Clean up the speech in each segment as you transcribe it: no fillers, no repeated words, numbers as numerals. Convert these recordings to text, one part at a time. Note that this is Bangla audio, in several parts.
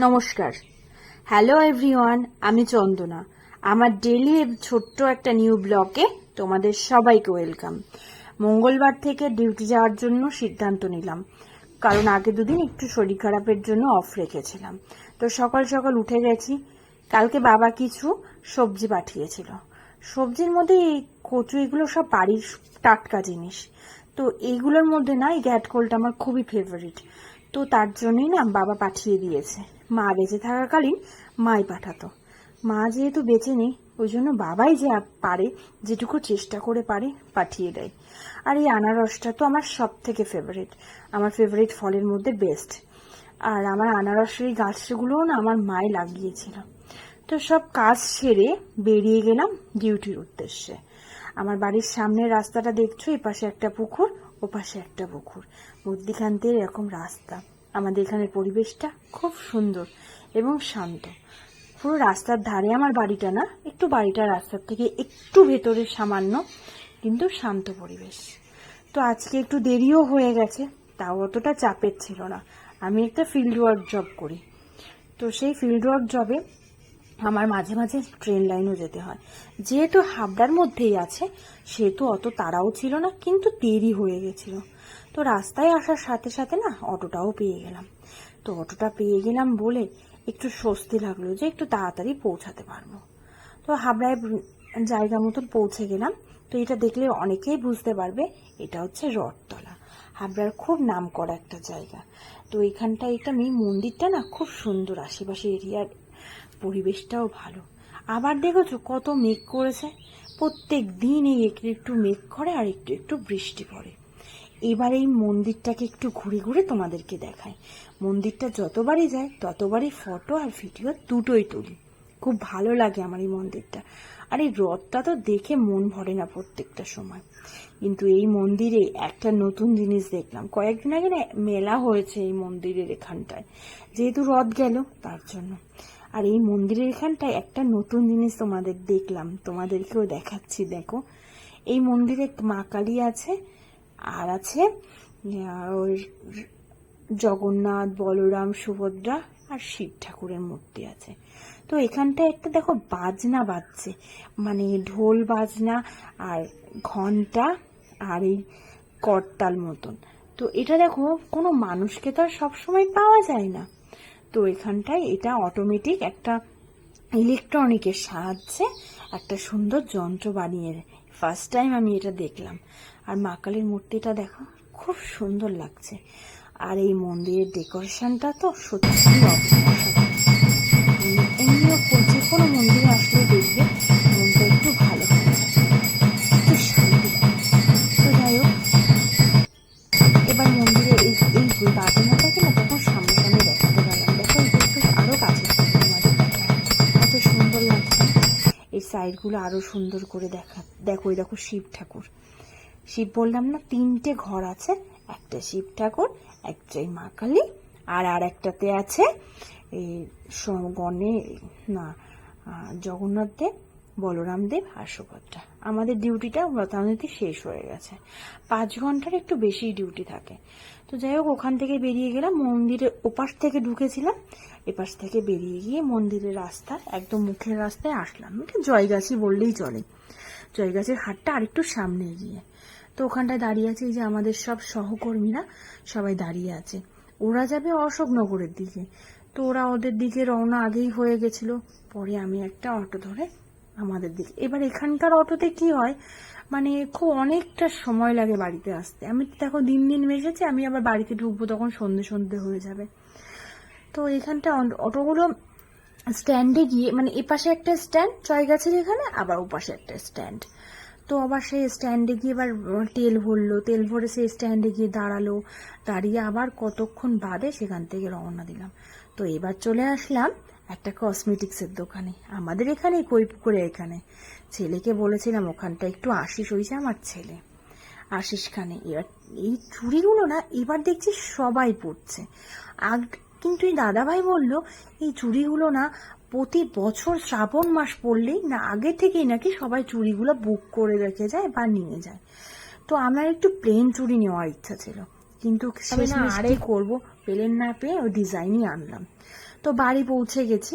নমস্কার, হ্যালো এভরিওয়ান, আমি চন্দনা। আমার ডেইলি ছোট্ট একটা নিউ ব্লগে তোমাদের সবাইকে ওয়েলকাম। মঙ্গলবার থেকে ডিউটি যাওয়ার জন্য সিদ্ধান্ত নিলাম, কারণ আগে দুদিন একটু শরীর খারাপের জন্য অফ রেখেছিলাম। তো সকাল সকাল উঠে গেছি। কালকে বাবা কিছু সবজি পাঠিয়েছিল। সবজির মধ্যে এই কচু, এগুলো সব বাড়ির টাটকা জিনিস। তো এইগুলোর মধ্যে না এই ঘ্যাটকোলটা আমার খুবই ফেভারিট। তো তার জন্যই না বাবা পাঠিয়ে দিয়েছে। মা বেঁচে থাকাকালীন মাই পাঠাতো। মা যেহেতু বেঁচে নেই, ওই জন্য বাবাই যে পারে, যেটুকু চেষ্টা করে পারে, পাঠিয়ে দেয়। আর এই আনারসটা তো আমার সব থেকে ফেভারিট, আমার ফেভারিট ফলের মধ্যে বেস্ট। আর আমার আনারসের গাছগুলোও না আমার মাই লাগিয়েছিল। তো সব কাজ সেরে বেরিয়ে গেলাম ডিউটির উদ্দেশ্যে। আমার বাড়ির সামনের রাস্তাটা দেখছো, এপাশে একটা পুকুর, ওপাশে একটা পুকুর, মধ্যিখান দিয়ে এরকম রাস্তা। আমাদের এখানের পরিবেশটা খুব সুন্দর এবং শান্ত। পুরো রাস্তার ধারে আমার বাড়িটা না, একটু বাড়িটা রাস্তার থেকে একটু ভেতরে সামান্য, কিন্তু শান্ত পরিবেশ। তো আজকে একটু দেরিও হয়ে গেছে, তাও অতটা চাপের ছিল না। আমি একটা ফিল্ড ওয়ার্ক জব করি। তো সেই ফিল্ড ওয়ার্ক জবে আমার মাঝে মাঝে ট্রেন লাইনও যেতে হয়। যেহেতু হাবড়ার মধ্যেই আছে, সেহেতু অত তাড়াও ছিল না, কিন্তু দেরি হয়ে গেছিল। তো রাস্তায় আসার সাথে সাথে না অটোটাও পেয়ে গেলাম। তো অটোটা পেয়ে গেলাম বলে একটু স্বস্তি লাগলো যে একটু তাড়াতাড়ি পৌঁছাতে পারবো। তো হাবড়ায় জায়গা মতন পৌঁছে গেলাম। তো এটা দেখলে অনেকেই বুঝতে পারবে এটা হচ্ছে রথতলা, হাবড়ার খুব নাম করা একটা জায়গা। তো এখানটা এটা মন্দিরটা না খুব সুন্দর, আশেপাশে এরিয়ার পরিবেশটাও ভালো। আবার দেখেছো কত মেঘ করেছে, প্রত্যেক দিন এই একটু একটু মেঘ করে আর একটু একটু বৃষ্টি পড়ে। এবার এই মন্দিরটাকে একটু ঘুরে ঘুরে তোমাদেরকে দেখায়। মন্দিরটা যতবারই যায় ততবারই ফটো আর ভিডিও দুটোই তুলি। খুব ভালো লাগে আমার এই মন্দিরটা। আর এই রথটা তো দেখে মন ভরে না প্রত্যেকটা সময়। কিন্তু এই মন্দিরে একটা নতুন জিনিস দেখলাম। কয়েকদিন আগে না মেলা হয়েছে এই মন্দিরের এখানটায়, যেহেতু রথ গেল তার জন্য। আর এই মন্দিরের এখানটায় একটা নতুন জিনিস তোমাদের দেখলাম, তোমাদেরকেও দেখাচ্ছি। দেখো, এই মন্দিরে মা কালী আছে, আর আছে ওই জগন্নাথ, বলরাম, সুভদ্রা আর শিব ঠাকুরের মূর্তি আছে। তো এখানটায় একটা দেখো বাজনা বাজছে, মানে ঢোল বাজনা আর ঘন্টা আর এই করতাল মতন। তো এটা দেখো, কোনো মানুষকে তো আর সবসময় পাওয়া যায় না। তো এখানটায় এটা অটোমেটিক একটা ইলেকট্রনিকের সাহায্যে একটা সুন্দর যন্ত্র বানিয়ে, ফার্স্ট টাইম আমি এটা দেখলাম। আর মা কালীর মূর্তিটা দেখো, খুব সুন্দর লাগছে। আর এই মন্দিরের ডেকোরেশনটা তো সত্যি অসাধারণ। এমনিও যে কোনো মন্দিরে আসলে দেখবে মনটা একটু ভালো হয়ে যায়, একটু শান্তি লাগে। তো যাই হোক, এবার মন্দিরে এই বাজনাটাকে না তখন সামনে দেখাতে পারলাম। দেখো, একটু আরো কাছে থেকে তোমাদের দেখায়, এত সুন্দর লাগছে। এই সাইডগুলো আরো সুন্দর করে দেখো, দেখো শিব ঠাকুর। শিব বললাম না, তিনটে ঘর আছে, একটা শিব ঠাকুর, একটাই মা কালী, আর একটাতে আছে এই জগন্নাথ দেব, বলরাম দেব আর সুভদ্রা। আমাদের ডিউটিটা মোটামুটি শেষ হয়ে গেছে, 5 ঘন্টার একটু বেশি ডিউটি থাকে। তো যাই হোক, ওখান থেকে বেরিয়ে গেলাম। মন্দিরের ওপাশ থেকে ঢুকেছিলাম, এপাশ থেকে বেরিয়ে গিয়ে মন্দিরের রাস্তা একদম মুখের রাস্তায় আসলাম। এটা জয়গাছি বললেই চলে। জয়গাছির হাটটা আরেকটু সামনে গিয়ে, তো ওখানটায় দাঁড়িয়ে আছে এই যে আমাদের সব সহকর্মীরা, সবাই দাঁড়িয়ে আছে। ওরা যাবে অশোকনগরের দিকে, তো ওরা ওদের দিকে রওনা আগেই হয়ে গেছিল। পরে আমি একটা অটো ধরে আমাদের দিকে। এবার এখানকার অটোতে কি হয়, মানে খুব অনেকটা সময় লাগে বাড়িতে আসতে। আমি দেখো দিন দিন এসেছি, আমি আবার বাড়িতে ঢুকবো তখন সন্ধে সন্ধে হয়ে যাবে। তো এখানটা অটোগুলো স্ট্যান্ডে গিয়ে, মানে এপাশে একটা স্ট্যান্ড জয়গাছির এখানে, আবার ওপাশে একটা স্ট্যান্ড। তো আবার সেই স্ট্যান্ডে গিয়ে এবার তেল ভরলো, তেল ভরে সেই স্ট্যান্ডে গিয়ে দাঁড়ালো, দাঁড়িয়ে আবার কতক্ষণ বাদে সেখান থেকে রওনা দিলাম। তো এবার চলে আসলাম একটা কসমেটিক্সের দোকানে, আমাদের এখানে কৈপুকুরে এখানে। ছেলেকে বলেছিলাম ওখানটা একটু আশিস, হয়েছে আমার ছেলে আশিস খানে। এবার এই চুড়িগুলো না এবার দেখছি সবাই পরছে। কিন্তু এই দাদাভাই বলল এই চুড়িগুলো না প্রতি বছর শ্রাবণ মাস পড়লেই না আগে থেকেই নাকি সবাই চুড়িগুলো বুক করে রেখে যায় বা নিয়ে যায়। তো আমার একটু প্লেন চুড়ি নেওয়ার ইচ্ছা ছিল, কিন্তু শেষমেশ কি করবো, পেলেন না পেয়ে ওই ডিজাইনই আনলাম। তো বাড়ি পৌঁছে গেছি,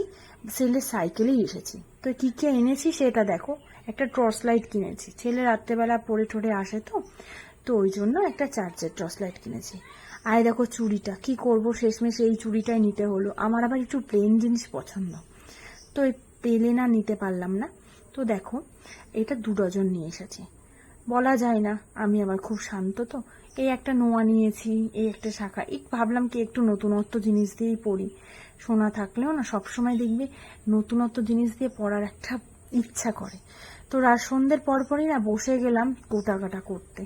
ছেলের সাইকেলেই এসেছি। তো কি কি এনেছি সেটা দেখো। একটা টর্চ লাইট কিনেছি, ছেলে রাত্রেবেলা পড়ে ঠরে আসে তো ওই জন্য একটা চার্জের টর্চ লাইট কিনেছি। আর দেখো চুড়িটা, কি করব শেষমেশ এই চুড়িটাই নিতে হলো। আমার আবার একটু প্লেন জিনিস পছন্দ, তো এই পেলে না নিতে পারলাম না। তো দেখো এটা 2 ডজন নিয়ে এসেছি। বলা যায় না, আমি আবার খুব শান্ত তো। এই একটা নোয়া নিয়েছি, এই একটা শাখা। ভাবলাম কি একটু নতুনত্ব জিনিস দিয়েই পড়ি। সোনা থাকলেও না সবসময় দেখবে নতুনত্ব জিনিস দিয়ে পড়ার একটা ইচ্ছা করে। তো সন্ধ্যের পরপরই না বসে গেলাম গোটাকাটা করতে।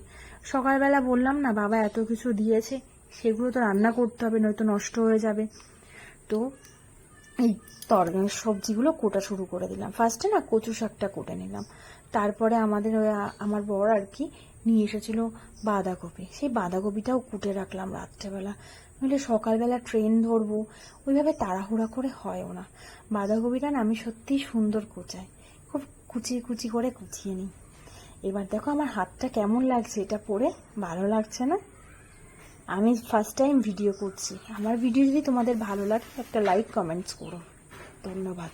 সকালবেলা বললাম না বাবা এত কিছু দিয়েছে, সেগুলো তো রান্না করতে হবে, নয়তো নষ্ট হয়ে যাবে। তো এই তরকারি সবজিগুলো কোটা শুরু করে দিলাম। ফার্স্টে না কচু শাকটা কোটে নিলাম, তারপরে আমার বর আর কি নিয়ে এসেছিল বাঁধাকপি, সেই বাঁধাকপিটাও কুটে রাখলাম রাত্রেবেলা, নইলে সকালবেলা ট্রেন ধরবো, ওইভাবে তাড়াহুড়া করে হয়ও না। বাঁধাকপিটা না আমি সত্যিই সুন্দর কোচাই, খুব কুচিয়ে কুচি করে কুচিয়ে নিই। এবার দেখো আমার হাতটা কেমন লাগছে, এটা পরে ভালো লাগছে না? আমি ফার্স্ট টাইম ভিডিও করছি। আমার ভিডিও যদি তোমাদের ভালো লাগে একটা লাইক কমেন্টস করো। ধন্যবাদ।